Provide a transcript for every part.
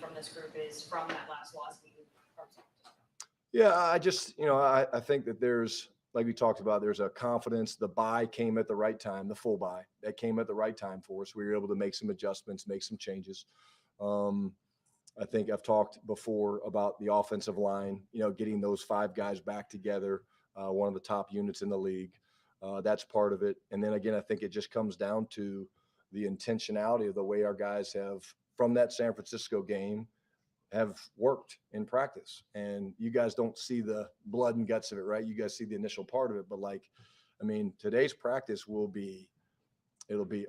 from this group is from that last loss. Yeah, I just, I think that there's, like we talked about, there's a confidence. The bye came at the right time, the full bye. That came at the right time for us. We were able to make some adjustments, make some changes. I think I've talked before about the offensive line, getting those 5 guys back together, one of the top units in the league. That's part of it. And then again, I think it just comes down to the intentionality of the way our guys have, from that San Francisco game, have worked in practice. And you guys don't see the blood and guts of it, right? You guys see the initial part of it. But today's practice it'll be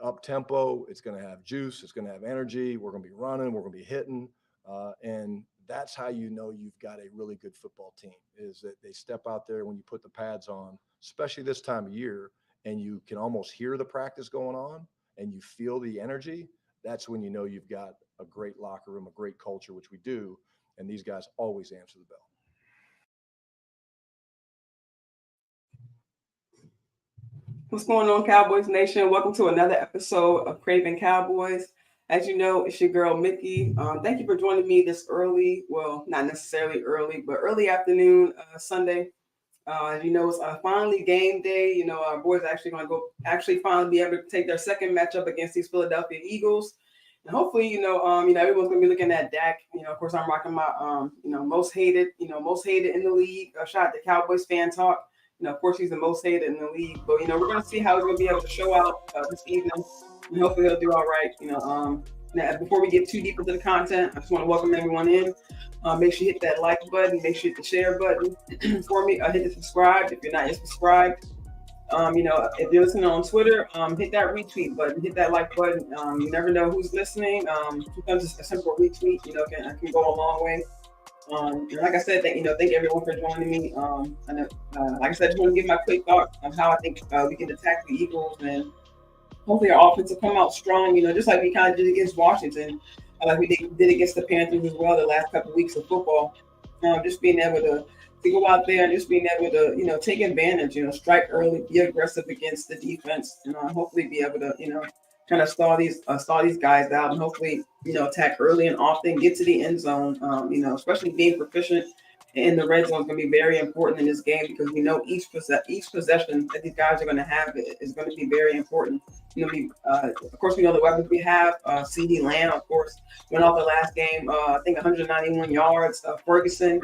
up tempo. It's going to have juice. It's going to have energy. We're going to be running. We're going to be hitting. And that's how you've got a really good football team, is that they step out there when you put the pads on, especially this time of year, and you can almost hear the practice going on and you feel the energy. That's when you've got a great locker room, a great culture, which we do. And these guys always answer the bell. What's going on, Cowboys Nation? Welcome to another episode of Cravin Cowboys. As you know, it's your girl, Mickey. Thank you for joining me this early. Well, not necessarily early, but early afternoon Sunday. As you know, it's finally game day. Our boys are actually going to finally be able to take their second matchup against these Philadelphia Eagles. And hopefully, everyone's going to be looking at Dak. Of course, I'm rocking my, most hated in the league. Shout out to Cowboys Fan Talk. Of course, he's the most hated in the league. But, we're going to see how he's going to be able to show out this evening. And hopefully he'll do all right. Now, before we get too deep into the content, I just want to welcome everyone in. Make sure you hit that like button. Make sure you hit the share button for me. Hit the subscribe if you're not yet subscribed. If you're listening on Twitter, hit that retweet button, hit that like button. You never know who's listening. Sometimes just a simple retweet, can go a long way. Like I said, thank everyone for joining me. Like I said, I just want to give my quick thoughts on how I think we can attack the Eagles, and hopefully our offense will come out strong. Just like we kind of did against Washington, like we did against the Panthers as well the last couple of weeks of football. Just being able to go out there and just being able to, take advantage, strike early, be aggressive against the defense, and hopefully be able to, kind of stall these guys out, and hopefully, attack early and often, get to the end zone. Especially being proficient in the red zone is going to be very important in this game, because we know each possession that these guys are going to have is going to be very important. Of course, we know the weapons we have. CD Lamb, of course, went off the last game. I think 191 yards. Ferguson,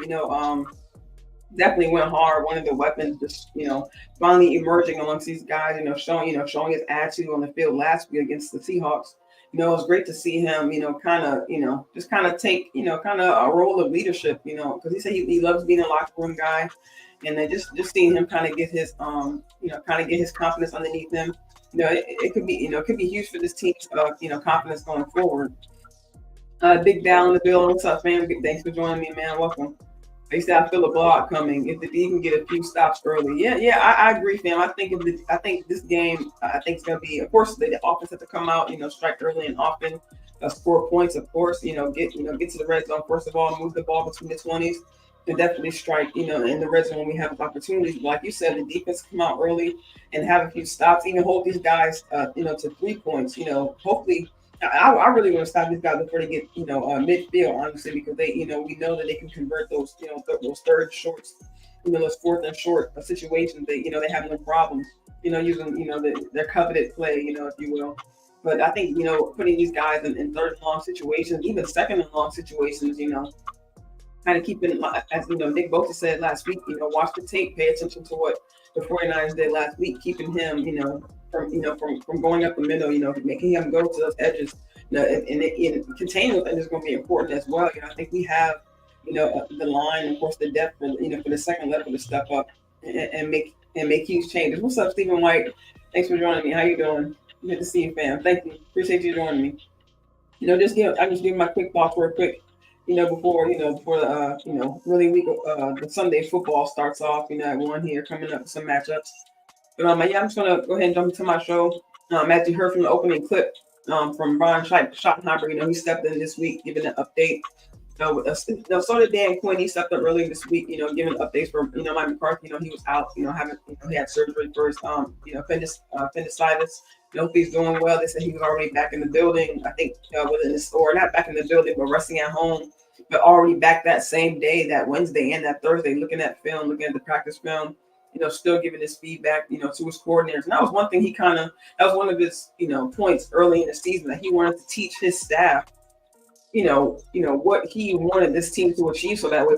definitely went hard. One of the weapons, just finally emerging amongst these guys. Showing his attitude on the field last week against the Seahawks. It was great to see him. Just kind of take a role of leadership. Because he said he loves being a locker room guy, and then just seeing him kind of get his get his confidence underneath him. It could be huge for this team's confidence going forward. Big Down in the building. What's up, fam? Thanks for joining me, man. Welcome. They said I feel a blowout coming if the D can get a few stops early. Yeah, I agree, fam. I think this game, I think it's gonna be, of course, the offense has to come out, strike early and often, score points, of course, get to the red zone first of all, move the ball between the 20s, and definitely strike, in the red zone when we have opportunities. But like you said, the defense come out early and have a few stops, even hold these guys, to 3 points. Hopefully. I really want to stop these guys before they get, midfield, honestly, because they, we know that they can convert those, those third shorts, those fourth and short situations. They have no problem, using, their coveted play, if you will. But I think, putting these guys in third and long situations, even second and long situations, kind of keeping, as Nick Bosa said last week, watch the tape, pay attention to what the 49ers did last week, keeping him, from going up the middle, making him go to those edges, and containing those edges is going to be important as well. I think we have, the line, and of course the depth, for the second level to step up and make huge changes. What's up, Stephen White? Thanks for joining me. How you doing? Good to see you, fam. Thank you. Appreciate you joining me. I just give my quick thoughts real quick. Before the really week the Sunday football starts off. At 1 here coming up with some matchups. But I'm just gonna go ahead and jump into my show. As you heard from the opening clip from Brian Schottenheimer, he stepped in this week giving an update. So did Dan Quinn. He stepped up earlier this week, giving updates from Mike McCarthy. He was out, he had surgery for his appendicitis. Hopefully he's doing well. They said he was already back in the building. I think within the store, not back in the building, but resting at home. But already back that same day, that Wednesday and that Thursday, looking at film, looking at the practice film, still giving his feedback, to his coordinators. And that was one thing that was one of his, points early in the season, that he wanted to teach his staff, what he wanted this team to achieve, so that way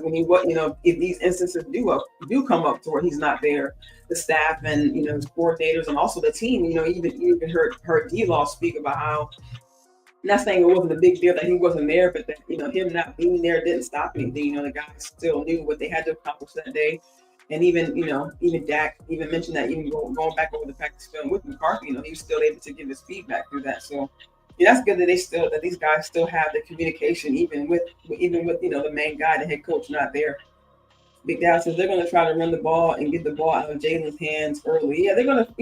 if these instances do come up to where he's not there, the staff and his coordinators and also the team, even heard D-Law speak about how, not saying it wasn't a big deal that he wasn't there, but that him not being there didn't stop anything. The guys still knew what they had to accomplish that day. And even Dak even mentioned that, even going back over the practice film with McCarthy, he was still able to give his feedback through that. So that's good that these guys still have the communication, even with the main guy, the head coach, not there. Big Dad says they're going to try to run the ball and get the ball out of Jalen's hands early. Yeah, they're going to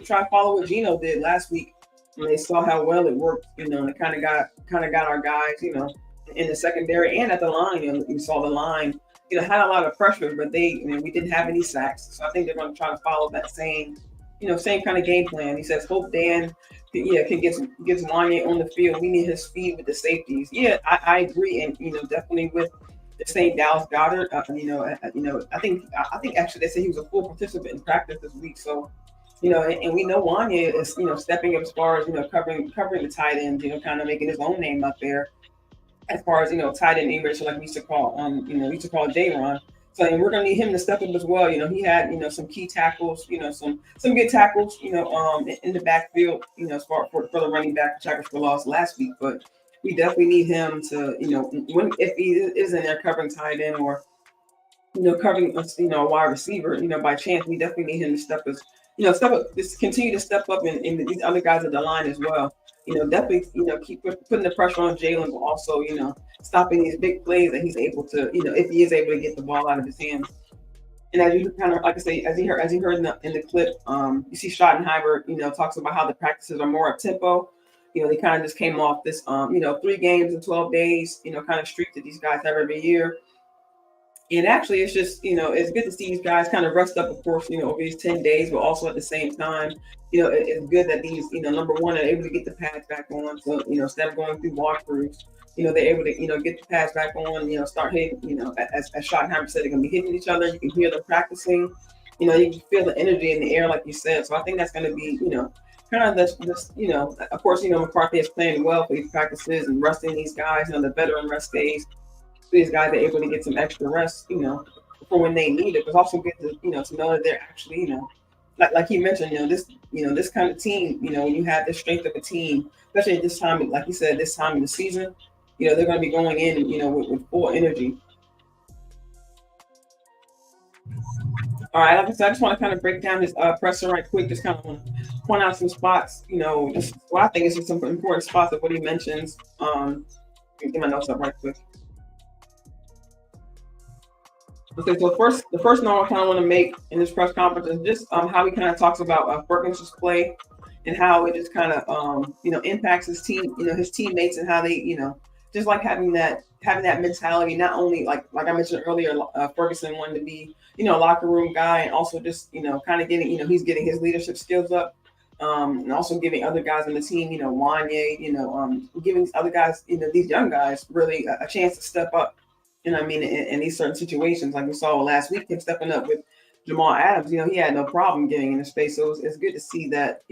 try to follow what Geno did last week when they saw how well it worked. And it kind of got our guys, in the secondary and at the line. You saw the line, had a lot of pressure, but we didn't have any sacks. So I think they're going to try to follow that same kind of game plan. He says, hope Dan can get Wanye on the field. We need his speed with the safeties. Yeah, I agree, and definitely with the same Dallas Goedert. I think actually they said he was a full participant in practice this week. So and we know Wanye is stepping up as far as covering the tight ends. Kind of making his own name up there as far as tight end English, like we used to call J-Ron. So and we're gonna need him to step up as well. He had some key tackles, some good tackles, in the backfield, as far for the running back tackles for loss last week. But we definitely need him to, if he is in there covering tight end or covering a wide receiver, by chance, we definitely need him to step up, just continue to step up in these other guys at the line as well. Definitely, keep putting the pressure on Jalen, but also, stopping these big plays that he's able to, if he is able to get the ball out of his hands. And as you kind of, like I say, as you heard in the clip, you see Schottenheimer, talks about how the practices are more up tempo. They kind of just came off this, 3 games in 12 days, kind of streak that these guys have every year. And actually, it's just, it's good to see these guys kind of rest up, of course, over these 10 days, but also at the same time, it's good that these, number one, are able to get the pads back on. So, instead of going through walkthroughs, they're able to, get the pads back on, start hitting, as Schottenheimer said, they're going to be hitting each other. You can hear them practicing, you can feel the energy in the air, like you said. So I think that's going to be, kind of this, of course, McCarthy is playing well for these practices and resting these guys, the veteran rest days. These guys are able to get some extra rest, for when they need it. But it's also good to, to know that they're actually, like he mentioned, this kind of team, when you have the strength of a team, especially at this time, like you said, this time in the season, they're going to be going in, with full energy. All right, like I said, I just want to kind of break down his presser right quick. Just kind of want to point out some spots, I think it's just some important spots of what he mentions. Get my notes up right quick. Okay, so the first note I kind of want to make in this press conference is just how he kind of talks about Ferguson's play and how it just kind of impacts his team, his teammates, and how they, just like having that mentality. Not only like I mentioned earlier, Ferguson wanted to be a locker room guy, and also just kind of getting he's getting his leadership skills up, and also giving other guys on the team, Wanye, giving other guys, these young guys really a chance to step up. In these certain situations, like we saw last week, him stepping up with Jamal Adams, he had no problem getting in the space. So it's good to see that,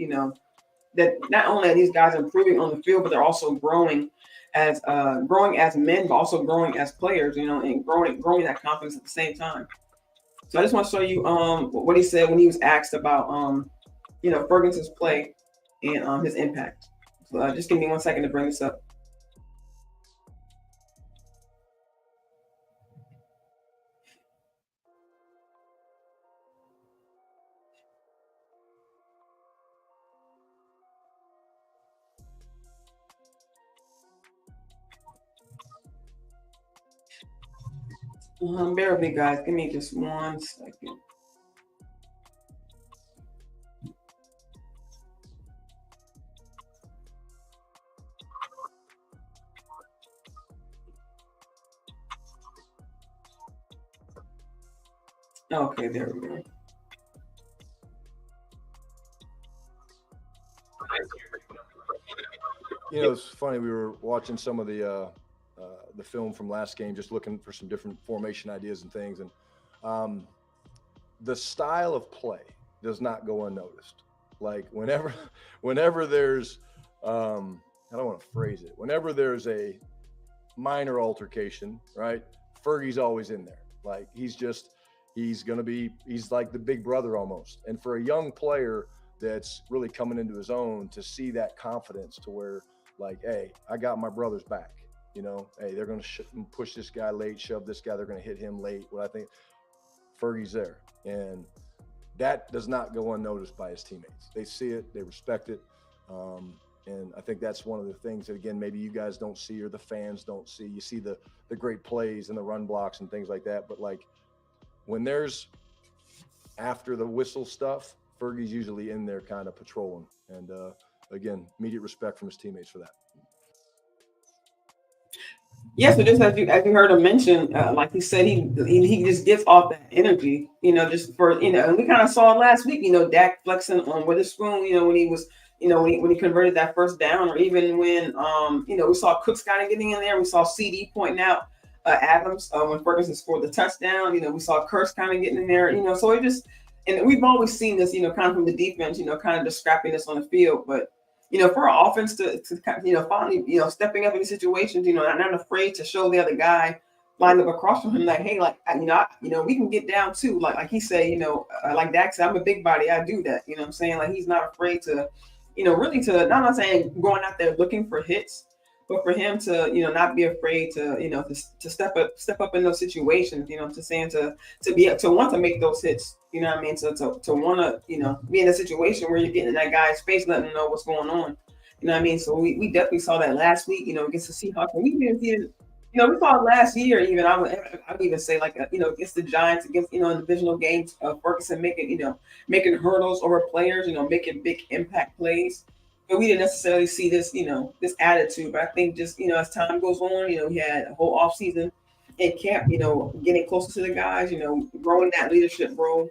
that not only are these guys improving on the field, but they're also growing as men, but also growing as players, and growing that confidence at the same time. So I just want to show you what he said when he was asked about Ferguson's play and his impact. So just give me 1 second to bring this up. Bear with me, guys. Give me just 1 second. Okay, there we go. You know, it's funny. We were watching some of the film from last game, just looking for some different formation ideas and things. And the style of play does not go unnoticed. Like whenever there's, I don't want to phrase it. Whenever there's a minor altercation, right? Fergie's always in there. Like he's like the big brother almost. And for a young player that's really coming into his own, to see that confidence to where like, hey, I got my brother's back. You know, hey, they're going to push this guy late, shove this guy. They're going to hit him late. What I think, Fergie's there. And that does not go unnoticed by his teammates. They see it, they respect it. And I think that's one of the things that, again, maybe you guys don't see or the fans don't see. You see the great plays and the run blocks and things like that. But like when there's after the whistle stuff, Fergie's usually in there kind of patrolling. And again, immediate respect from his teammates for that. Yeah, so just as you heard him mention, like he said, he just gets off that energy, you know, just for, you know, and we kind of saw it last week, you know, Dak flexing on Witherspoon, you know, when he was, you know, when he converted that first down, or even when, you know, we saw Cooks kind of getting in there. We saw CD pointing out Adams when Ferguson scored the touchdown. You know, we saw Kurtz kind of getting in there, you know, so it just, and we've always seen this, you know, kind of from the defense, you know, kind of the scrappiness on the field, but you know, for our offense to you know, finally, you know, stepping up in these situations, you know, not afraid to show the other guy lined up across from him, like, hey, like, you know, we can get down too. Like he said, you know, like Dak said, I'm a big body, I do that. You know what I'm saying? Like he's not afraid to, you know, really to, not saying going out there looking for hits, but for him to, you know, not be afraid to, you know, to step up in those situations, you know, to want to make those hits, you know what I mean? To want to, you know, be in a situation where you're getting in that guy's face, letting him know what's going on. You know what I mean? So we definitely saw that last week, you know, against the Seahawks. And we even see it, you know, we saw it last year even. I would even say like, you know, against the Giants, against, you know, in divisional games, Ferguson making hurdles over players, you know, making big impact plays. But we didn't necessarily see this, you know, this attitude. But I think just, you know, as time goes on, you know, he had a whole offseason in camp, you know, getting closer to the guys, you know, growing that leadership role.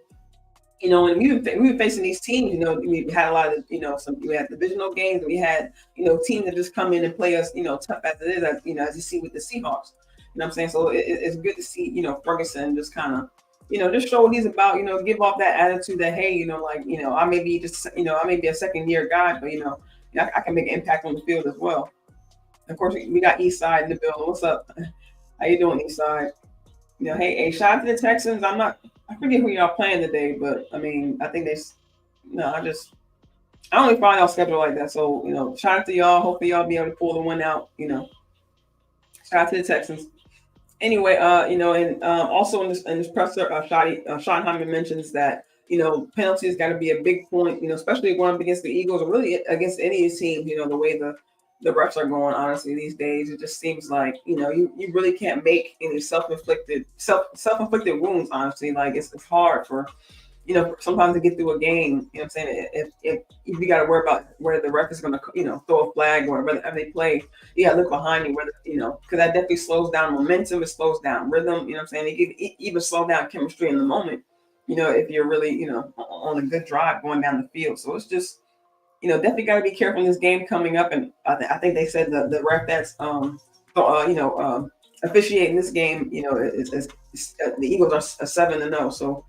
You know, and we were facing these teams, you know, we had a lot of, you know, we had divisional games, we had, you know, teams that just come in and play us, you know, tough as it is, as, you know, as you see with the Seahawks. You know what I'm saying? So it's good to see, you know, Ferguson just kind of, you know, just show what he's about, you know, give off that attitude that, hey, you know, like, you know, I may be a second year guy, but, you know, I can make an impact on the field as well. Of course, we got Eastside in the building. What's up? How you doing, Eastside? You know, hey, shout out to the Texans. I forget who y'all playing today, but I mean, I think I only follow y'all schedule like that. So, you know, shout out to y'all. Hopefully y'all be able to pull the one out, you know. Shout out to the Texans. Anyway, you know, and also in this presser, Schottenheimer mentions that, you know, penalties got to be a big point, you know, especially going up against the Eagles or really against any of these teams, you know, the way the refs are going, honestly, these days. It just seems like, you know, you really can't make any self-inflicted wounds, honestly. Like it's hard for, you know, sometimes to get through a game, you know what I'm saying? If you got to worry about where the ref is going to, you know, throw a flag or whether they play, you got to look behind you, whether, you know, because that definitely slows down momentum, it slows down rhythm, you know what I'm saying? It can even slow down chemistry in the moment, you know, if you're really, you know, on a good drive going down the field. So it's just, you know, definitely got to be careful in this game coming up. And I think they said the ref that's, officiating this game, you know, is the Eagles are 7-0. So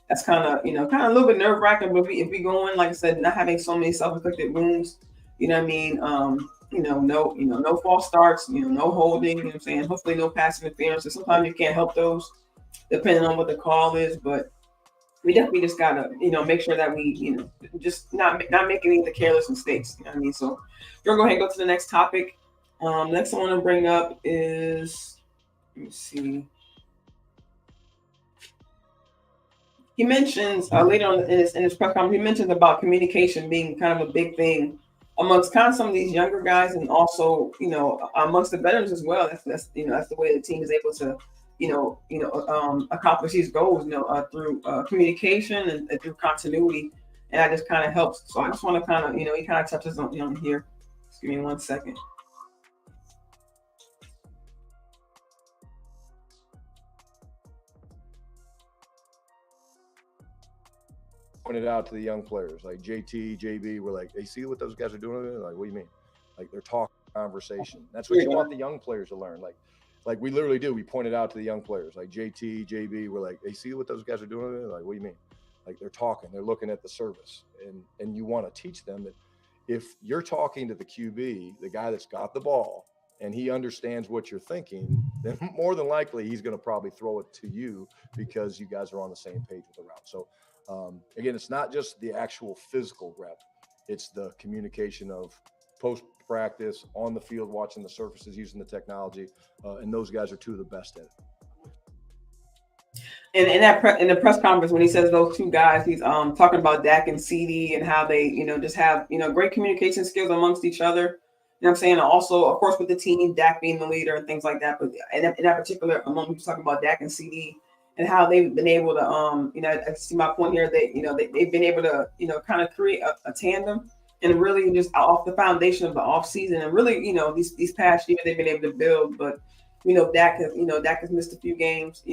that's kind of a little bit nerve wracking. But if we go in, like I said, not having so many self-inflicted wounds, you know what I mean? No false starts, you know, no holding, you know what I'm saying? Hopefully no pass interference. So sometimes you can't help those depending on what the call is, but we definitely just gotta, you know, make sure that we, you know, just not making any of the careless mistakes. You know what I mean? So we're gonna go ahead and go to the next topic. Next I want to bring up is, let me see. He mentions later on in his press conference, he mentions about communication being kind of a big thing amongst kind of some of these younger guys, and also, you know, amongst the veterans as well. That's you know, that's the way the team is able to, accomplish these goals, you know, through communication and through continuity, and that just kind of helps. So I just want to kind of, you know, he kind of touches on, you know, here. Just give me 1 second. Pointed out to the young players like JT, JB, we're like, hey, see what those guys are doing? Like, what do you mean? Like they're talking. conversation. That's what you want the young players to learn. Like we literally do. We point it out to the young players, like JT, JB. We're like, hey, see what those guys are doing? They're like, what do you mean? Like they're talking, they're looking at the service, and you want to teach them that if you're talking to the QB, the guy that's got the ball, and he understands what you're thinking, then more than likely he's going to probably throw it to you because you guys are on the same page with the route. So again, it's not just the actual physical rep, it's the communication of post practice, on the field, watching the surfaces, using the technology, and those guys are two of the best at it. And in the press conference, when he says those two guys, he's talking about Dak and CD and how they, just have, great communication skills amongst each other. You know what I'm saying? And also, of course, with the team, Dak being the leader and things like that. But in that particular moment, he was talking about Dak and CD and how they've been able to, I see my point here. They've been able to, kind of create a tandem and really just off the foundation of the offseason. And really, these past years they've been able to build, but Dak has missed a few games,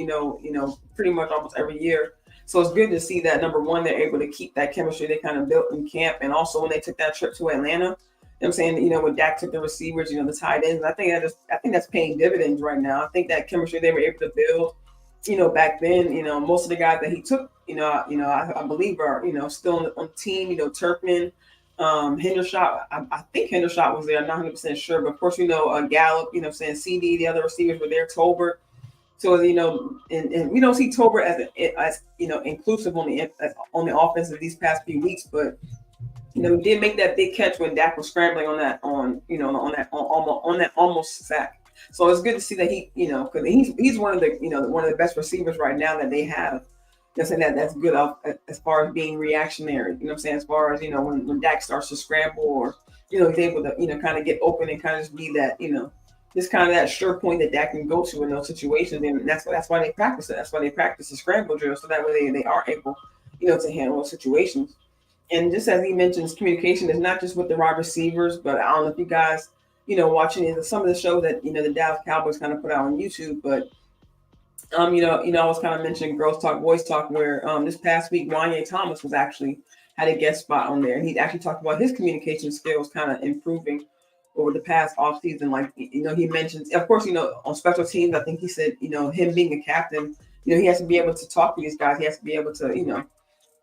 pretty much almost every year. So it's good to see that, number one, they're able to keep that chemistry they kind of built in camp. And also when they took that trip to Atlanta, you know what I'm saying, when Dak took the receivers, the tight ends, I think that's paying dividends right now. I think that chemistry they were able to build, back then, most of the guys that he took, I believe are, still on the team, Turpin, Hendershot, I think Hendershot was there. I'm not 100% sure, but of course, Gallup, saying CD, the other receivers were there, Tolbert. So, and we don't see Tolbert as inclusive on the offense of these past few weeks, but he did make that big catch when Dak was scrambling on that almost sack. So it's good to see that he, because he's one of the best receivers right now that they have. That's good as far as being reactionary. As far as when Dak starts to scramble or he's able to kind of get open and kind of just be that just kind of that sure point that Dak can go to in those situations. And that's why they practice it. That's why they practice the scramble drill, so that way they are able to handle those situations. And just as he mentions, communication is not just with the wide receivers, but I don't know if you guys watching some of the shows that the Dallas Cowboys kind of put out on YouTube, but I was kind of mentioning Girls Talk, Boys Talk, where this past week, Wanye Thomas was actually had a guest spot on there. And he actually talked about his communication skills kind of improving over the past offseason. Like, he mentions, of course, on special teams, I think he said, him being a captain, he has to be able to talk to these guys. He has to be able to,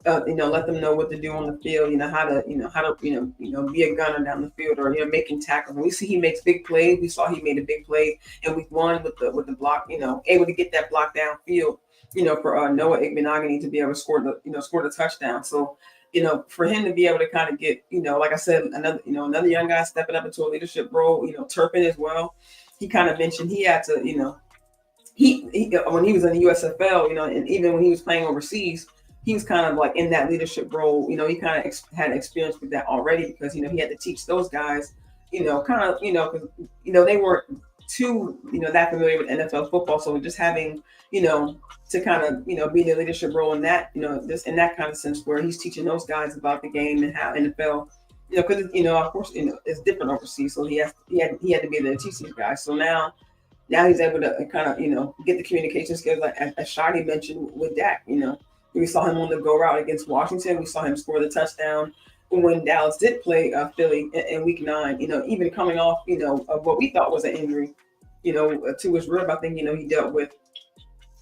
let them know what to do on the field, how to be a gunner down the field or, making tackles. And we see he makes big plays. We saw he made a big play in week 1 with the block, able to get that block downfield, for Noah Igbenogany to be able to score the touchdown. So, for him to be able to kind of get, like I said, another young guy stepping up into a leadership role, Turpin as well. He kind of mentioned he had to, he when he was in the USFL, and even when he was playing overseas, he was kind of like in that leadership role. He kind of had experience with that already because, he had to teach those guys, because, they weren't too, that familiar with NFL football. So just having, to kind of, be in the leadership role in that, this in that kind of sense where he's teaching those guys about the game and how NFL, because, of course, it's different overseas. So he had to be there to teach these guys. So now he's able to kind of, get the communication skills, like as Shotty mentioned with Dak, We saw him on the go route against Washington. We saw him score the touchdown when Dallas did play Philly in week 9, even coming off, of what we thought was an injury, to his rib. I think, he dealt with,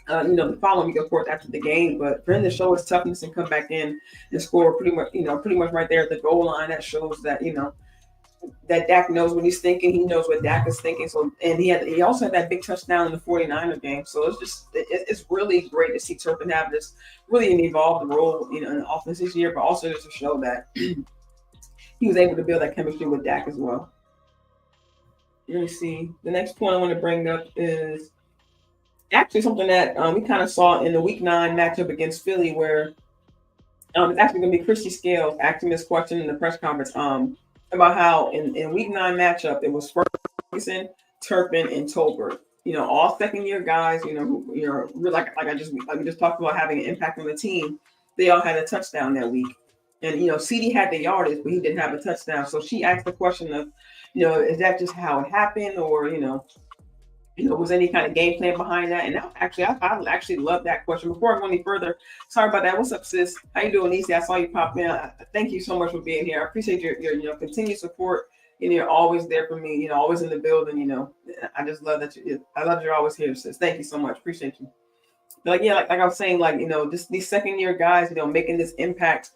the following week, of course, after the game. But for him to show his toughness and come back in and score pretty much right there at the goal line, that shows that, that Dak knows what he's thinking. He knows what Dak is thinking. So, and he also had that big touchdown in the 49er game. So it's really great to see Turpin have this really an evolved role, in the offense this year, but also just to show that he was able to build that chemistry with Dak as well. Let me see. The next point I want to bring up is actually something that we kind of saw in the week 9 matchup against Philly, where it's actually going to be Christy Scales asking this question in the press conference about how in week 9 matchup, it was Ferguson, Turpin, and Tolbert. All second-year guys, who, like we just talked about having an impact on the team. They all had a touchdown that week. And, CD had the yardage, but he didn't have a touchdown. So she asked the question of, is that just how it happened? Or, was any kind of game plan behind that? And that I actually love that question. Before I go any further, sorry about that. What's up, sis? How you doing, Niecy? I saw you pop in. Thank you so much for being here. I appreciate your continued support You're always there for me, always in the building, I just love that I love you're always here, sis. Thank you so much. Appreciate you. Like, yeah, like I was saying, like, just these second year guys, making this impact,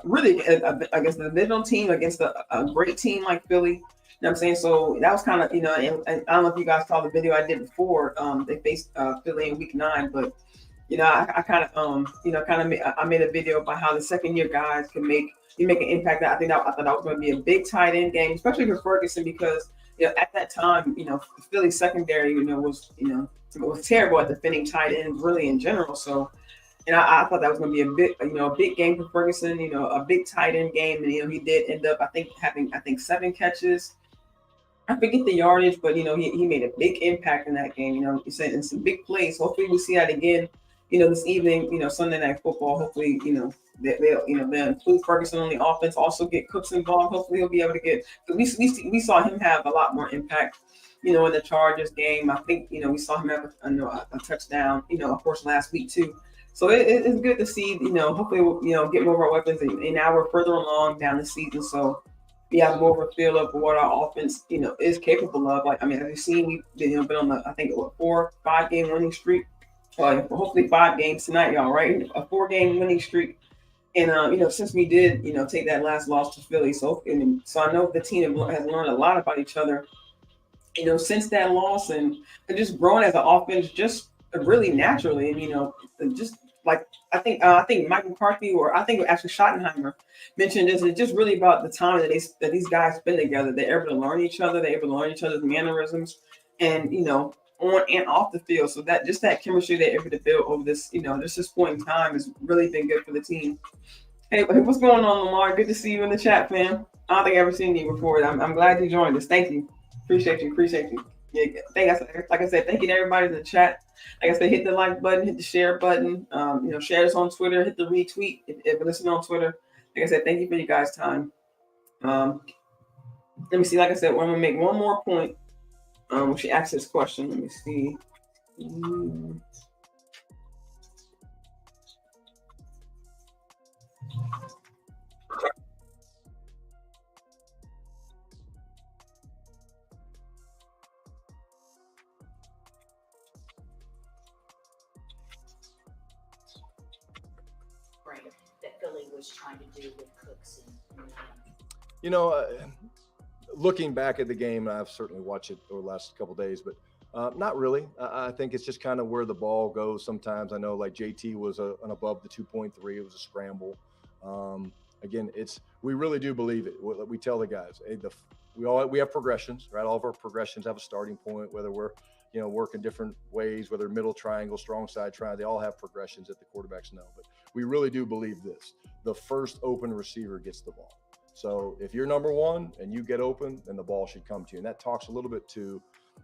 really, I guess the divisional team against a great team like Philly. You know what I'm saying? So that was kind of, and I don't know if you guys saw the video I did before. They faced Philly in week 9, but I kind of I made a video about how the second year guys can make an impact. I thought that was going to be a big tight end game, especially for Ferguson, because at that time, Philly secondary, was terrible at defending tight ends really in general. So, I thought that was going to be a big game for Ferguson, a big tight end game. And, he did end up, having 7 catches. I forget the yardage, but, he made a big impact in that game. He said in some big plays. Hopefully we see that again, this evening, Sunday Night Football. Hopefully, they'll include Ferguson on the offense, also get Cooks involved. Hopefully he'll be able to get, we saw him have a lot more impact, in the Chargers game. I think, we saw him have a touchdown, of course, last week too. So it's good to see, hopefully we'll, get more of our weapons, and now we're further along down the season. So we have more of a feel of what our offense, is capable of. Like, as you've seen, we've been on the, I think, 4-5 game winning streak. Hopefully 5 games tonight, y'all, right? A 4-game winning streak. And, since we did, take that last loss to Philly. So I know the team has learned a lot about each other, since that loss, and just growing as an offense just really naturally. And, just like, I think Mike McCarthy, or I think actually Schottenheimer mentioned this. It's just really about the time that these guys spend together. They're able to learn each other. They're able to learn each other's mannerisms, and, on and off the field. So that chemistry they're able to build over this, just this point in time has really been good for the team. Hey, what's going on, Lamar? Good to see you in the chat, fam. I don't think I've ever seen you before. I'm glad you joined us. Thank you. Appreciate you. Yeah, like I said, thank you to everybody in the chat. Like I said, hit the like button, hit the share button. Share us on Twitter, hit the retweet if you're listening on Twitter. Like I said, thank you for you guys' time. Let me see. Like I said, I'm gonna make one more point. When she asked this question, let me see. Right, that Philly was trying to do with Cooks and looking back at the game, I've certainly watched it over the last couple of days, but not really. I think it's just kind of where the ball goes sometimes. I know, like, JT was an above the 2.3. It was a scramble. Again, we really do believe it. We tell the guys, hey, we have progressions, right? All of our progressions have a starting point, whether we're working different ways, whether middle triangle, strong side triangle, they all have progressions that the quarterbacks know. But we really do believe this: the first open receiver gets the ball. So if you're number one and you get open, then the ball should come to you. And that talks a little bit to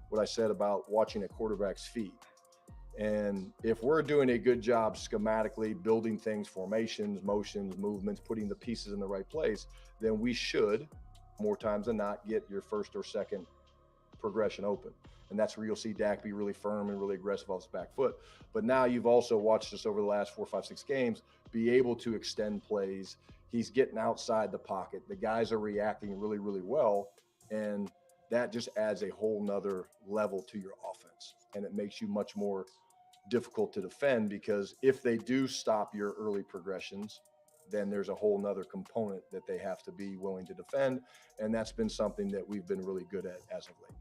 what I said about watching a quarterback's feet. And if we're doing a good job schematically building things, formations, motions, movements, putting the pieces in the right place, then we should, more times than not, get your first or second progression open. And that's where you'll see Dak be really firm and really aggressive off his back foot. But now you've also watched us over the last 4, 5, 6 games be able to extend plays. He's getting outside the pocket. The guys are reacting really, really well. And that just adds a whole nother level to your offense. And it makes you much more difficult to defend, because if they do stop your early progressions, then there's a whole nother component that they have to be willing to defend. And that's been something that we've been really good at as of late.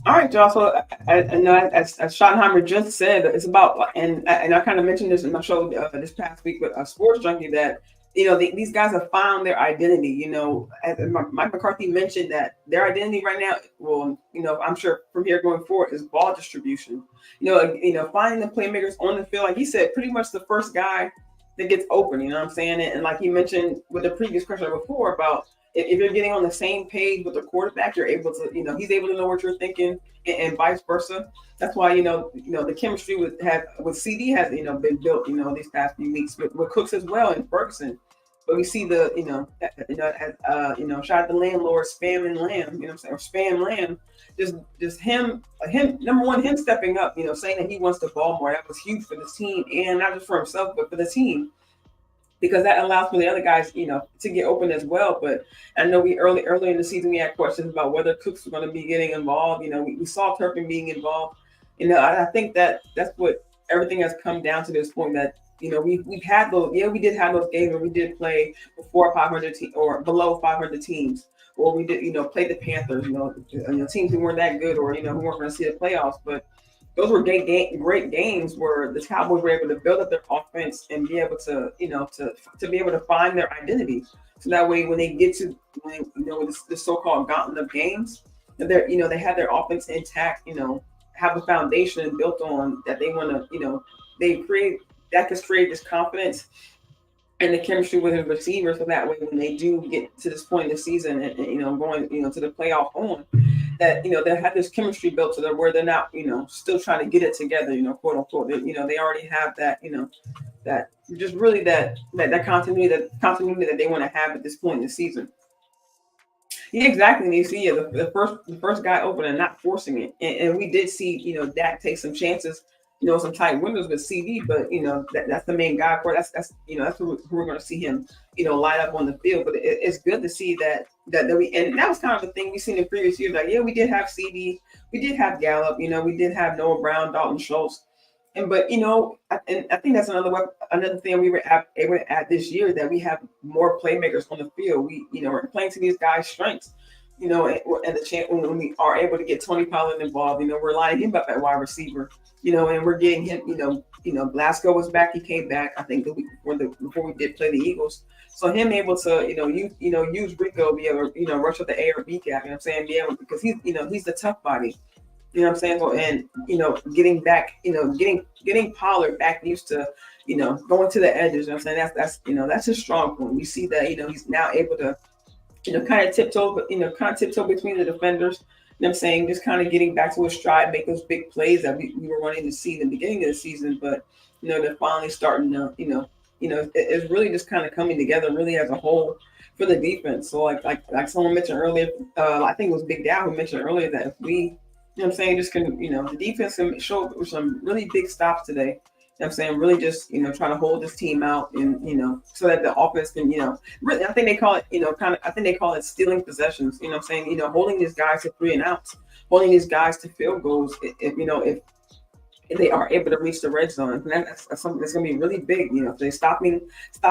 All right, y'all. So as Schottenheimer just said, it's about, and I kind of mentioned this in my show this past week with a Sports Junkie, that these guys have found their identity. As Mike McCarthy mentioned, that their identity right now, well, I'm sure from here going forward, is ball distribution. Finding the playmakers on the field, like he said, pretty much the first guy that gets open. You know what I'm saying? And like he mentioned with the previous question before about, if you're getting on the same page with the quarterback, you're able to, he's able to know what you're thinking, and vice versa. That's why, the chemistry with CD has, been built, these past few weeks with Cooks as well and Ferguson. But we see shout out to landlord Spam and Lamb, or Spam Lamb, just him, number one, him stepping up, saying that he wants the ball more. That was huge for the team, and not just for himself, but for the team. because that allows for the other guys, to get open as well. But I know we early in the season we had questions about whether Cooks were going to be getting involved. We saw Turpin being involved. I think that's what everything has come down to this point, that we've had those. Yeah, we did have those games where we did play before 500 or below 500 teams, or we did play the Panthers. Teams who weren't that good, or who weren't going to see the playoffs, but those were great games where the Cowboys were able to build up their offense and be able to, to be able to find their identity. So that way, when they get to, this so-called gauntlet of games, they're, they have their offense intact, have a foundation built on that they want to, they create, that has created this confidence and the chemistry with his receivers. So that way, when they do get to this point in the season and going, to the playoff on, that they have this chemistry built to them where they're not, still trying to get it together, quote unquote. They already have that, that just really that continuity, that they want to have at this point in the season. Yeah, exactly. And you see, the first guy open and not forcing it, and we did see, Dak take some chances, some tight windows with CD, but that's the main guy for it. That's who we're going to see him, light up on the field. But it's good to see that we, and that was kind of the thing we seen in previous years. Like, yeah, we did have CD, we did have Gallup, we did have Noah Brown, Dalton Schultz. But I think that's another thing we were able to add this year, that we have more playmakers on the field. We we're playing to these guys' strengths, and the chance when we are able to get Tony Pollard involved, we're lining him up at wide receiver, and we're getting him, Glasgow was back, he came back, I think the week before we did play the Eagles. So him able to, use Rico, be able to, rush up the A or B gap, be able, because he's the tough body. You know what I'm saying? So, and, getting back, getting Pollard back used to, going to the edges. You know what I'm saying? That's his strong point. We see that, he's now able to, kind of tiptoe between the defenders. You know what I'm saying? Just kind of getting back to his stride, make those big plays that we were wanting to see in the beginning of the season. But, they're finally starting to, it's really just kind of coming together really as a whole for the defense. So like someone mentioned earlier, I think it was Big Dow who mentioned earlier that if we, just can, the defense can show up with some really big stops today. Really just, trying to hold this team out and, so that the offense can, really, I think they call it, I think they call it stealing possessions, holding these guys to 3 and outs, holding these guys to field goals. If they are able to reach the red zone, and that's something that's going to be really big, if they're stopping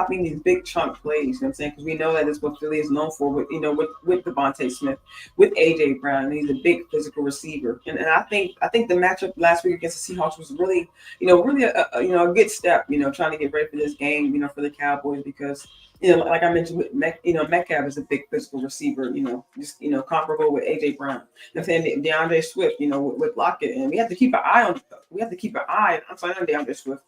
these big chunk plays, because we know that is what Philly is known for with Devontae Smith, with AJ Brown. He's a big physical receiver, and I think the matchup last week against the Seahawks was really, really a good step, trying to get ready for this game, for the Cowboys, because like I mentioned, Metcalf is a big physical receiver, just comparable with AJ Brown. I'm saying DeAndre Swift, with Lockett, and we have to keep an eye on. I'm sorry, not DeAndre Swift.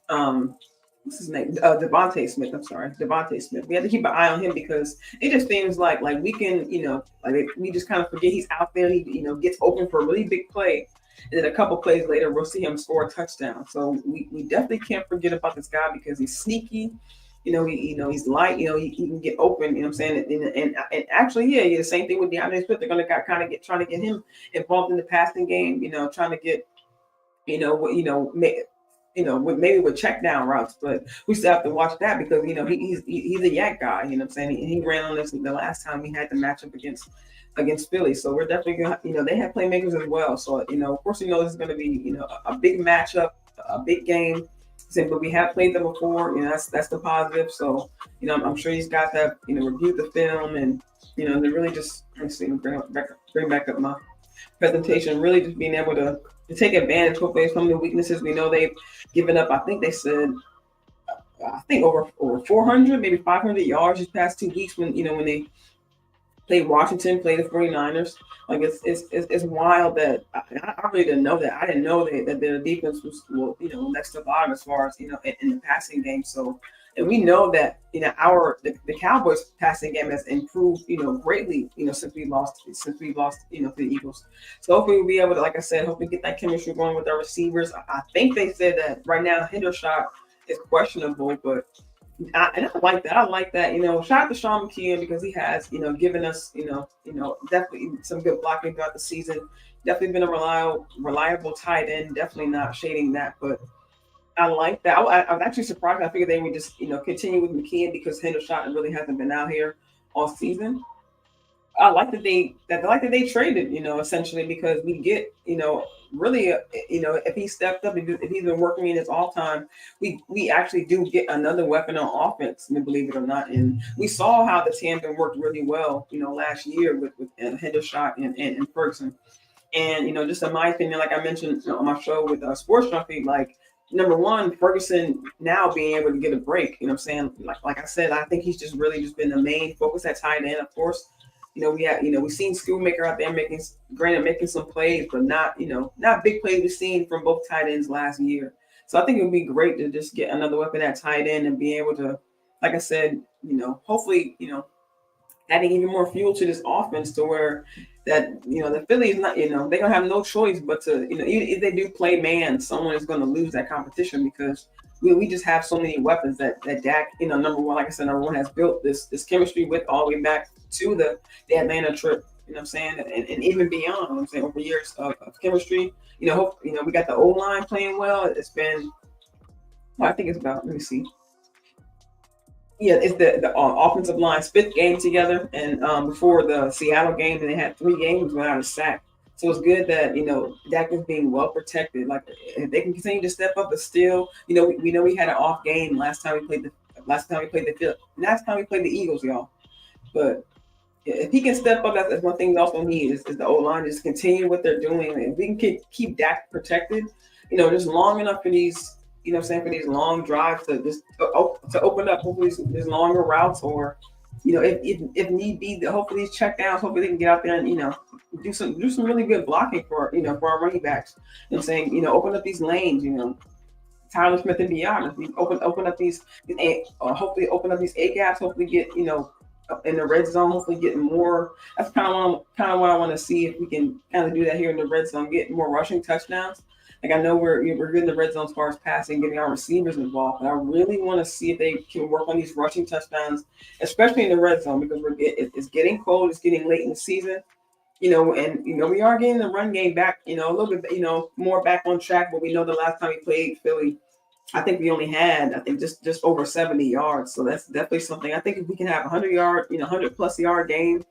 What's his name? Devontae Smith. I'm sorry, Devontae Smith. We have to keep an eye on him because it just seems like we can, we just kind of forget he's out there. He, gets open for a really big play. And then a couple plays later, we'll see him score a touchdown. So we definitely can't forget about this guy because he's sneaky. He's light. He can get open. You know what I'm saying? And actually, yeah, the same thing with DeAndre Swift. They're going to trying to get him involved in the passing game. Trying to get, maybe with check down routes. But we still have to watch that because he's a yak guy. You know what I'm saying? He ran on this the last time we had the matchup against Philly. So we're definitely going. They have playmakers as well. So of course, this is going to be a big matchup, a big game. But we have played them before, that's the positive. So, I'm sure these guys have, reviewed the film and, they're really just, bring back up my presentation, really just being able to take advantage of some of the weaknesses. We know they've given up, I think they said, over 400, maybe 500 yards these past 2 weeks when they played Washington, played the 49ers. Like it's wild that I really didn't know that. I didn't know that their defense was next to bottom as far as in the passing game. So, and we know that the Cowboys passing game has improved greatly since we lost to the Eagles. So hopefully we'll be able to, like I said, hopefully get that chemistry going with our receivers. I think they said that right now Hendershot is questionable, but. I like that. Shout out to Sean McKeon because he has, given us, definitely some good blocking throughout the season. Definitely been a reliable tight end. Definitely not shading that, but I like that. I was actually surprised. I figured they would just, continue with McKeon because Hendershot really hasn't been out here all season. I like that they traded, essentially because we get, really, if he stepped up, if he's been working in his all time, we actually do get another weapon on offense, believe it or not. And we saw how the tandem worked really well, last year with Hendershot and Ferguson. And just in my opinion, like I mentioned on my show with Sports Junkie, like number one, Ferguson now being able to get a break. You know what I'm saying? Like I said, I think he's just really just been the main focus at tight end. Of course, we've seen Schoolmaker out there making some plays, but not big plays we've seen from both tight ends last year. So I think it would be great to just get another weapon at tight end and be able to, like I said, hopefully, adding even more fuel to this offense to where that, the Phillies not, they're gonna have no choice but to, even if they do play man, someone is gonna lose that competition because we just have so many weapons that Dak, number one, like I said, number one has built this chemistry with all the way back to the Atlanta trip, you know what I'm saying, and even beyond, you know what I'm saying, over years of chemistry, we got the O-line playing well. It's been, I think it's about, let me see. Yeah, it's the offensive line's fifth game together, and before the Seattle game, they had 3 games without a sack. So it's good that Dak is being well protected. Like if they can continue to step up, but still, we know we had an off game last time we played the Eagles, y'all. But if he can step up, that's one thing we also need is the O-line just continue what they're doing. And if we can keep Dak protected, just long enough for these. For these long drives to just to open up, hopefully these longer routes, or if need be, hopefully these check downs, hopefully they can get out there and do some really good blocking for for our running backs. Open up these lanes. Tyler Smith and beyond. If we open up these hopefully open up these A gaps. Hopefully get in the red zone. Hopefully get more. That's kind of what I want to see if we can kind of do that here in the red zone. Get more rushing touchdowns. Like I know we're good in the red zone as far as passing, getting our receivers involved, but I really want to see if they can work on these rushing touchdowns, especially in the red zone because it's getting cold, it's getting late in the season, and we are getting the run game back, a little bit, more back on track. But we know the last time we played Philly, I think we only had just over 70 yards, so that's definitely something. I think if we can have 100+ yard game.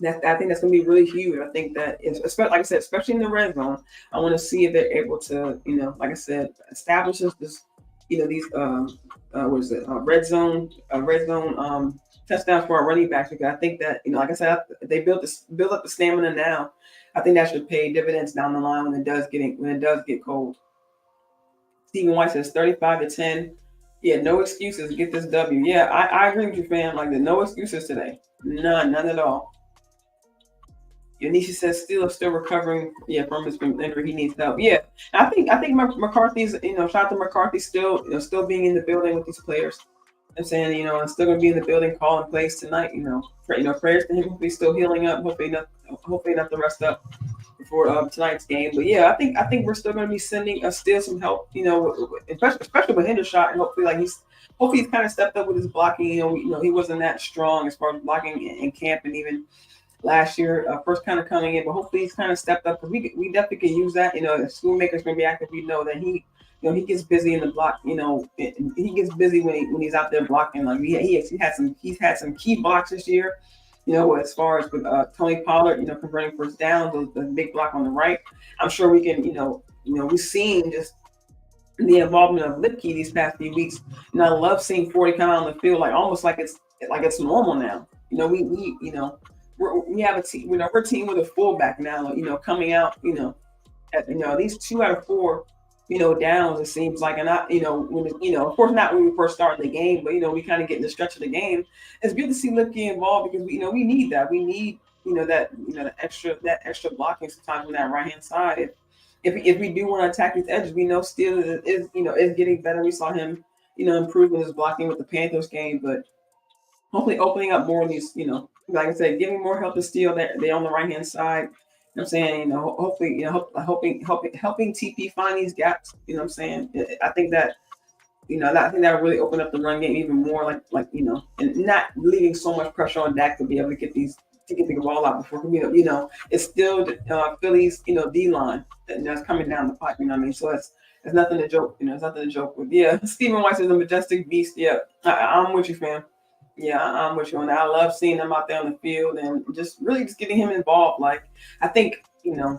I think that's going to be really huge. I think that, like I said, especially in the red zone, I want to see if they're able to, like I said, establish these, red zone touchdowns for our running backs. Because I think that, like I said, they build up the stamina now. I think that should pay dividends down the line when it does get cold. Stephen White says 35-10. Yeah, no excuses. Get this W. Yeah, I agree with you, fam. Like, there's no excuses today. None at all. Yanisha says still recovering, from his injury. He needs help. Yeah, I think McCarthy's, shout out to McCarthy still being in the building with these players. I'm saying, and still gonna be in the building calling plays tonight. Prayers to him. Hopefully still healing up. Hopefully enough to rest up before tonight's game. But yeah, I think we're still gonna be sending still some help. Especially with Hendershot, and hopefully he's kind of stepped up with his blocking. He wasn't that strong as far as blocking in camp and even last year, first kind of coming in, but hopefully he's kind of stepped up because we definitely can use that. If Schoolmaker's going to be active, we know that he gets busy in the block. He gets busy when he's out there blocking. Like he's had some key blocks this year. As far as with Tony Pollard, converting first down, the big block on the right. I'm sure we can. We've seen just the involvement of Lipke these past few weeks, and I love seeing 40 come out on the field almost like it's normal now. We have a team. We're a team with a fullback now. Coming out. These 2 out of 4. Downs. It seems like, and of course not when we first started the game, but we kind of get in the stretch of the game. It's good to see Lipke involved because we need that. We need that extra blocking sometimes on that right hand side. If we do want to attack these edges, we know still is getting better. We saw him improving his blocking with the Panthers game, but hopefully opening up more of these, like I said, giving more help to Steele. They're on the right hand side. I'm saying, hopefully, helping TP find these gaps. You know what I'm saying? I think that, I think that would really open up the run game even more, and not leaving so much pressure on Dak to be able to get the ball out before, it's still Philly's, D line that's coming down the pipe. You know what I mean? So It's nothing to joke, it's nothing to joke with. Yeah, Stephen Weiss is a majestic beast. Yeah, I'm with you, fam. Yeah, I'm with you on that. I love seeing him out there on the field and just really just getting him involved. Like, I think, I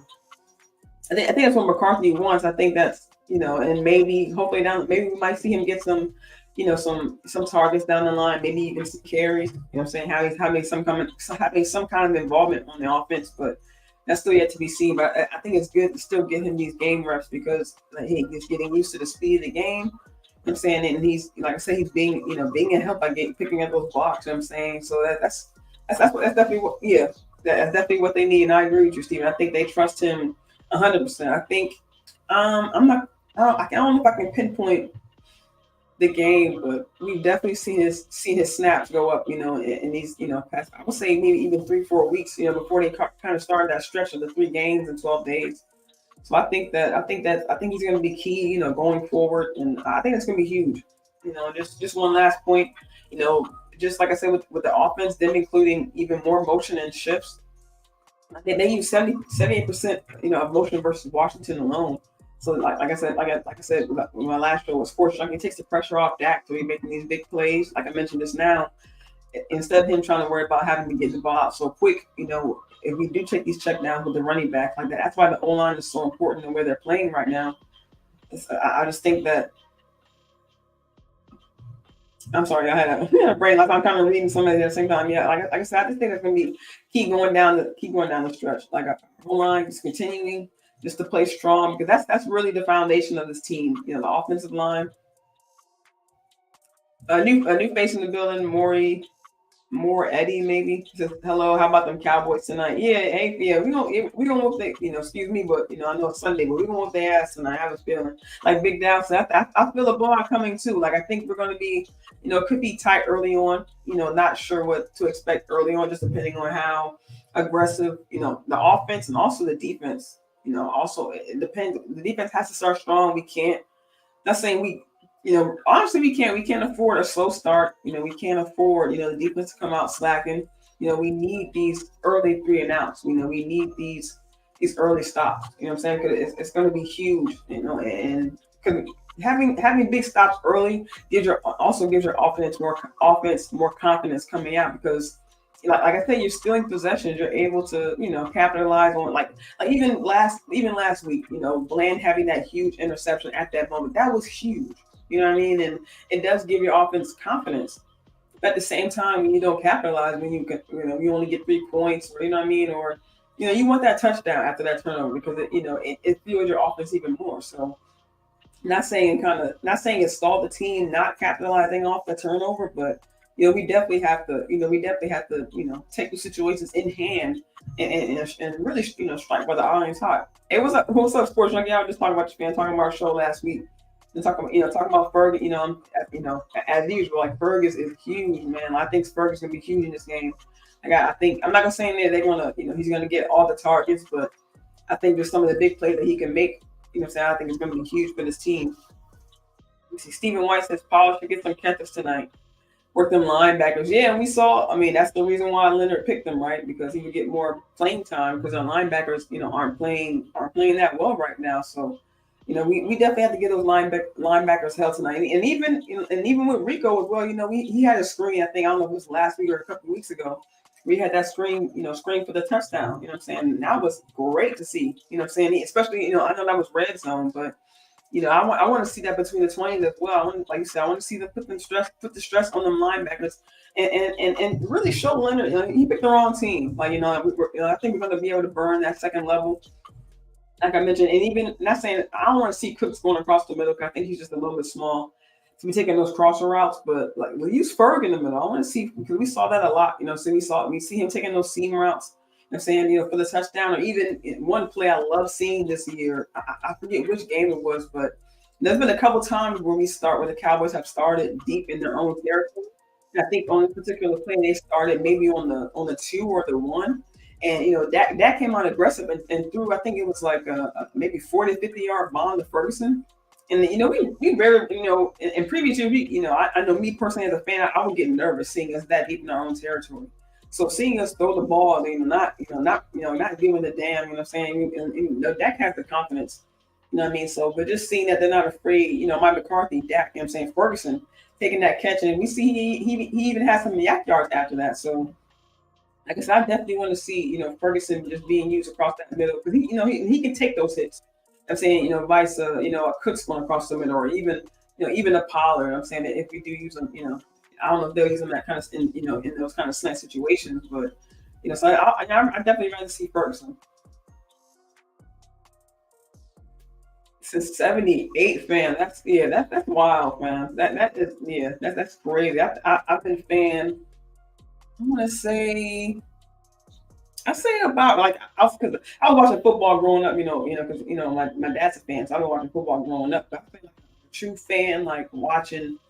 think that's what McCarthy wants. I think that's, and maybe hopefully maybe we might see him get some, some targets down the line, maybe even some carries. You know what I'm saying? He's having some kind of involvement on the offense, but that's still yet to be seen. But I think it's good to still get him these game reps because he's getting used to the speed of the game. You know what I'm saying, and he's, like I said, he's being a help by picking up those blocks. You know what I'm saying, so that's definitely what, that's definitely what they need. And I agree with you, Steven. I think they trust him 100%. I think I don't know if I can pinpoint the game, but we've definitely seen his snaps go up, in these, past, I would say maybe even 3-4 weeks, before they kind of started that stretch of the 3 games in 12 days. So I think he's going to be key, going forward, and I think it's going to be huge. Just one last point, just like I said with the offense, them including even more motion and shifts. I think they use 78%, of motion versus Washington alone. So like I said, when my last show was Sports Junkie, takes the pressure off Dak to be making these big plays. Like I mentioned just now, instead of him trying to worry about having to get the ball out so quick, if we do take these checkdowns with the running back like that, that's why the O-line is so important and where they're playing right now. I just think that. I'm sorry, I had a brain like I'm kind of reading somebody at the same time. Yeah, like I said, I just think it's going to be keep going down the stretch. Like a O-line just continuing just to play strong because that's really the foundation of this team. The offensive line. A new face in the building, More Eddie maybe says hello. How about them Cowboys tonight? Yeah, hey, yeah, we gonna whoop they, excuse me, but I know it's Sunday, but we gonna whoop their ass tonight. I have a feeling like Big Dow said. I feel a blowout coming too. Like I think we're gonna be, it could be tight early on. Not sure what to expect early on, just depending on how aggressive the offense and also the defense. Also it depends. The defense has to start strong. We can't. Not saying we. Honestly, we can't afford a slow start. We can't afford, the defense to come out slacking. We need these early 3 and outs. We need these early stops. You know what I'm saying? Because it's going to be huge. And because having big stops early also gives your offense more confidence coming out because. Like I said, you're stealing possessions. You're able to, capitalize on like even last week, Bland having that huge interception at that moment. That was huge. You know what I mean? And it does give your offense confidence. But at the same time, when you don't capitalize, when you only get 3 points, or you know what I mean, or you want that touchdown after that turnover because it fuels your offense even more. So, not saying it stalled the team not capitalizing off the turnover, but we definitely have to take the situations in hand and really strike while the iron's hot. Hey, what's up, Sports Junkie? I was just talking about your fan, talking about our show last week. And talking about Ferg, as usual, like Ferg is huge, man. I think Ferg is gonna be huge in this game. I think I'm not gonna say they're gonna, he's gonna get all the targets, but I think there's some of the big plays that he can make. I think it's gonna be huge for this team. We see Stephen White says Pollard should get some catches tonight. Work them linebackers. Yeah, and we saw. That's the reason why Leonard picked them, right? Because he would get more playing time because our linebackers, aren't playing that well right now. So. We definitely have to get those linebackers held tonight, and even with Rico as well. He had a screen. I think I don't know if it was last week or a couple of weeks ago. We had that screen for the touchdown. You know what I'm saying? And that was great to see. You know what I'm saying? Especially, I know that was red zone, but I want to see that between the 20s as well. Like you said, I want to see them put the stress on them linebackers and really show Leonard. He picked the wrong team. Like I think we're going to be able to burn that second level. Like I mentioned, and even not saying I don't want to see Cooks going across the middle because I think he's just a little bit small to be taking those crosser routes. But like we'll use Ferg in the middle. I want to see because we saw that a lot. So we see him taking those seam routes. I'm saying for the touchdown or even one play I love seeing this year. I forget which game it was, but there's been a couple times where the Cowboys have started deep in their own territory. And I think on this particular play they started maybe on the 2 or the 1. And that came out aggressive and threw. I think it was like maybe 40, 50-yard bomb to Ferguson. And we very in previous years I know me personally as a fan I would get nervous seeing us that deep in our own territory. So seeing us throw the ball, not giving a damn. Dak has the confidence. You know what I mean? So, but just seeing that they're not afraid, Mike McCarthy, Dak, you know what I'm saying, Ferguson taking that catch, and we see he even has some yak yards after that. So, like I said, I definitely want to see, Ferguson just being used across that middle because he can take those hits. I'm saying, vice a Cook's going across the middle, or even a Pollard. I'm saying that if we do use them, I don't know if they'll use them that kind of in those kind of slant situations, but so I definitely rather see Ferguson. Since '78, man, that's wild, man. That's crazy. I've been fan. I want to say. I say about like because I was watching football growing up, because my dad's a fan, so I've been watching football growing up. But I feel like a true fan, like watching,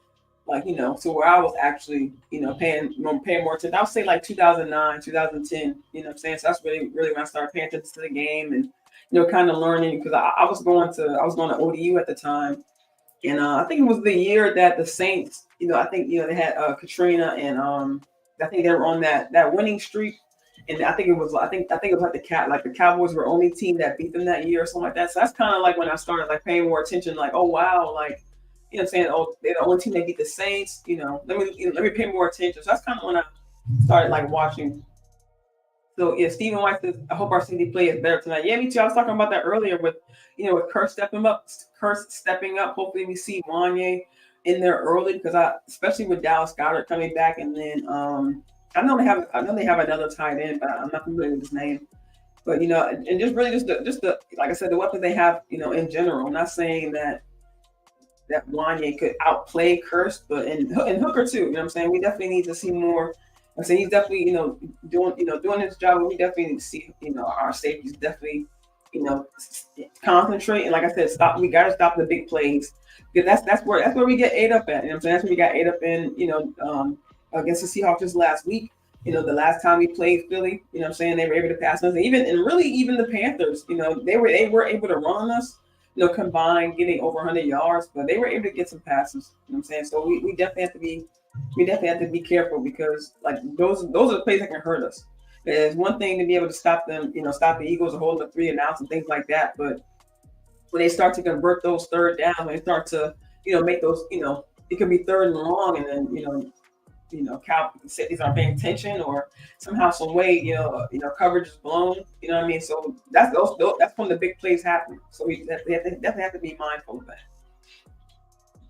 so where I was actually, paying more attention. I would say like 2009, 2010. You know what I'm saying? So that's really when I started paying attention to the game and kind of learning because I was going to ODU at the time, and I think it was the year that the Saints, I think they had Katrina and I think they were on that winning streak. And I think it was like the Cowboys were only team that beat them that year or something like that. So that's kind of like when I started like paying more attention, like, oh wow, like what I'm saying, oh, they're the only team that beat the Saints, let me pay more attention. So that's kind of when I started like watching. So yeah, Stephen White says, I hope our CD play is better tonight. Yeah, me too. I was talking about that earlier with with Kurtz stepping up. Hopefully we see Wanye in there early because especially with Dallas Goedert coming back, and then I know they have another tight end, but I'm not familiar with his name. But and just really just the like I said, the weapons they have, in general. I'm not saying that Wanye could outplay Kurtz, but and Hooker too. You know what I'm saying? We definitely need to see more. I'm saying he's definitely doing his job. But we definitely need to see our safeties definitely concentrate, and like I said, we got to stop the big plays because that's where we get ate up at. You know what I'm saying? That's where we got ate up in against the Seahawks just last week. The last time we played Philly, what I'm saying, they were able to pass us. And even the Panthers, they were able to run us, combined getting over 100 yards, but they were able to get some passes. You know what I'm saying? So we definitely have to be careful because like those are the plays that can hurt us. It's one thing to be able to stop them, stop the Eagles or hold the 3 and outs and things like that. But when they start to convert those third downs, when they start to, make those, it could be third and long, and then cities aren't paying attention, or somehow, some way, coverage is blown. You know what I mean? So that's when the big plays happen. So we definitely have to be mindful of that.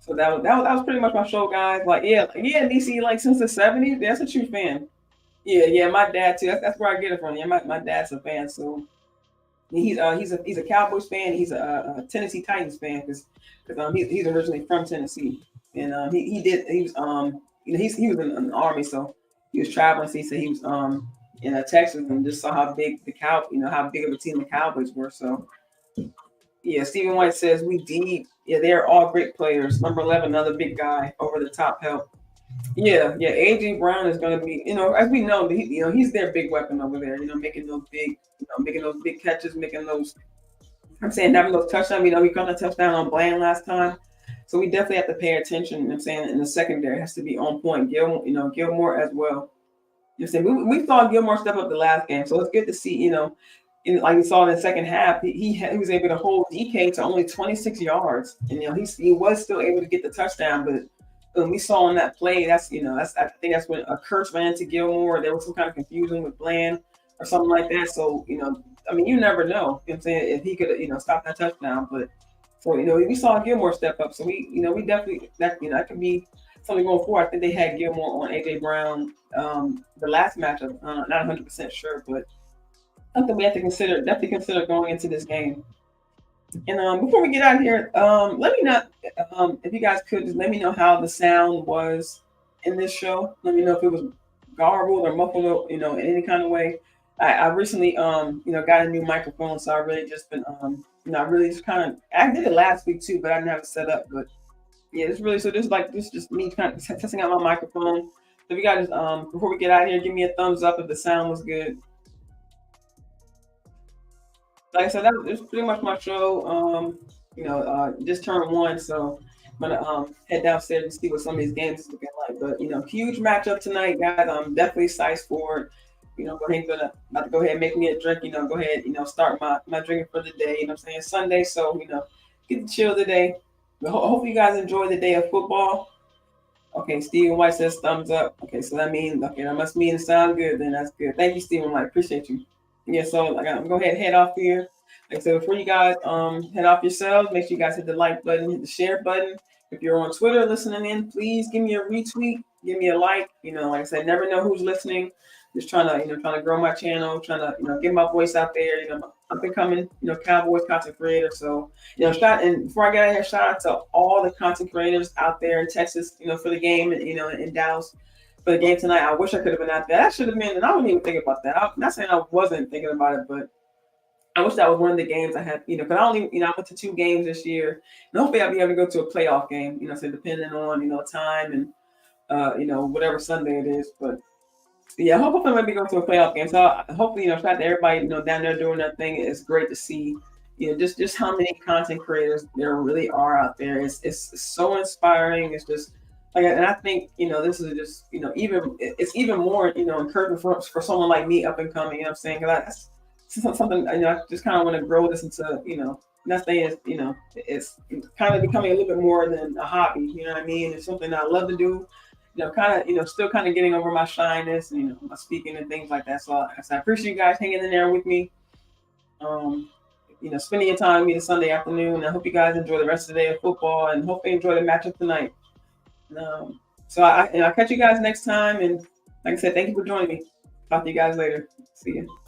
So that was pretty much my show, guys. Like, DC, like since the '70s, that's a true fan. Yeah, my dad too. That's where I get it from. Yeah, my dad's a fan. So he's a Cowboys fan. He's a Tennessee Titans fan because he's originally from Tennessee, and he was he was in the Army, so he was traveling. So he said he was in Texas and just saw how big how big of a team the Cowboys were. So yeah, Stephen White says we deep. Yeah, they're all great players. Number 11, another big guy, over the top help. Yeah. AJ Brown is going to be, as we know, he's their big weapon over there. Making those big catches, making those. I'm saying having those touchdowns. He got a touchdown on Bland last time, so we definitely have to pay attention. I'm saying in the secondary has to be on point. Gilmore as well. I'm saying we saw Gilmore step up the last game, so it's good to see. Like we saw in the second half, he was able to hold DK to only 26 yards, and he was still able to get the touchdown, but. We saw on that play, I think that's when a Kurtz ran to Gilmore. There was some kind of confusion with Bland or something like that. So, you never know. You know what I'm saying? If he could, stop that touchdown. But so, we saw Gilmore step up. So we definitely that could be something going forward. I think they had Gilmore on AJ Brown the last matchup. Not 100% sure, but something we have to definitely consider going into this game. And before we get out of here, let me know if you guys could just let me know how the sound was in this show. Let me know if it was garbled or muffled, in any kind of way. I recently, got a new microphone, so I really just been, I really just I did it last week too, but I didn't have it set up. But yeah, it's really this just me kind of testing out my microphone. So if you guys, before we get out of here, give me a thumbs up if the sound was good. Like I said, that was pretty much my show. Just turned 1, so I'm gonna head downstairs and see what some of these games is looking like. But huge matchup tonight, guys. I'm definitely sized for it. About to go ahead and make me a drink. Go ahead, start my drinking for the day. What I'm saying, Sunday. So get to chill today. But hopefully you guys enjoy the day of football. Okay, Stephen White says thumbs up. Okay, so that must mean it sound good. Then that's good. Thank you, Stephen White. Appreciate you. Yeah, so I'm gonna go ahead and head off here. Like I said, before you guys head off yourselves, make sure you guys hit the like button, hit the share button. If you're on Twitter listening in, please give me a retweet, give me a like. Like I said, never know who's listening. Just trying to grow my channel, trying to get my voice out there. I'm becoming Cowboys content creator. So before I get out here, shout out to all the content creators out there in Texas, for the game, and in Dallas for the game tonight. I wish I could have been out there. That should have been, and I wouldn't even think about that. I'm not saying I wasn't thinking about it, but I wish that was one of the games I had, because I only, I went to 2 games this year, and hopefully I'll be able to go to a playoff game, so depending on, time and, whatever Sunday it is. But yeah, hopefully I might be going to a playoff game. So hopefully, shout out to everybody, down there doing their thing. It's great to see, just how many content creators there really are out there. It's so inspiring. It's just and I think, this is just, it's even more, encouraging for someone like me up and coming, what I'm saying? Because that's something, I just kind of want to grow this into, that thing is, it's kind of becoming a little bit more than a hobby, you know what I mean? It's something I love to do. Still kind of getting over my shyness and, my speaking and things like that. So I appreciate you guys hanging in there with me. Spending your time with me this Sunday afternoon. I hope you guys enjoy the rest of the day of football and hopefully enjoy the matchup tonight. So I'll catch you guys next time. And like I said, thank you for joining me. Talk to you guys later. See you.